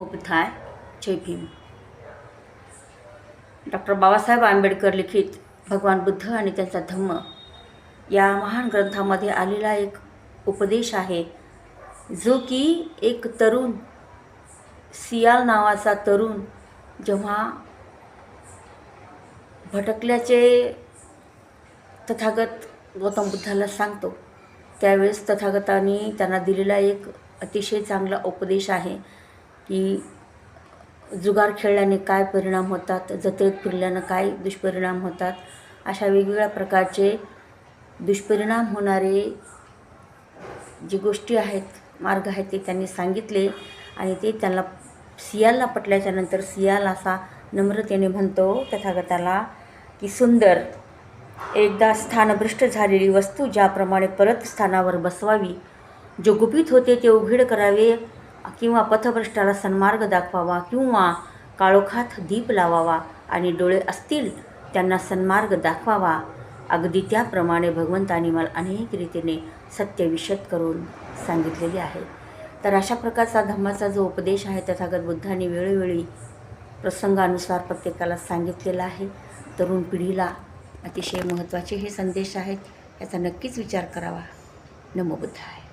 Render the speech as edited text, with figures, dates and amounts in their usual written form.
बुद्धाय जय Bhim. Doctor Babasaheb Ambedkar लिखित भगवान बुद्ध आणि त्यांचा धम्म या महान ग्रंथामध्ये आलेला एक उपदेश आहे, जो की एक तरुण सियाल नावाचा तरुण जेव्हा भटकल्याचे तथागत गौतम बुद्धाला सांगतो, त्यावेळेस तथागतांनी त्यांना दिलेला एक अतिशय चांगला उपदेश आहे की जुगार खेळल्याने काय परिणाम होतात, जत्रेत फिरल्यानं काय दुष्परिणाम होतात, अशा वेगवेगळ्या प्रकारचे दुष्परिणाम होणारे जी गोष्टी आहेत, मार्ग आहेत, ते त्यांनी सांगितले. आणि ते त्यांना सियालला पटल्याच्यानंतर सियाल असा नम्रतेने म्हणतो तथागताला की सुंदर, एकदा स्थानभ्रष्ट झालेली वस्तू ज्याप्रमाणे परत स्थानावर बसवावी, जे गुपित होते ते उघड करावे, किंवा पथभ्रष्टाला सन्मार्ग दाखवावा, किंवा काळोखात दीप लावावा आणि डोळे असतील त्यांना सन्मार्ग दाखवावा, अगदी त्याप्रमाणे भगवंतांनी मला अनेक रीतीने सत्य विशद करून सांगितलेले आहे. तर अशा प्रकारचा धम्माचा जो उपदेश आहे तथागत बुद्धांनी वेळोवेळी प्रसंगानुसार प्रत्येकाला सांगितलेला आहे. तरुण पिढीला अतिशय महत्त्वाचे हे संदेश आहेत, याचा नक्कीच विचार करावा. नमो बुद्धाय.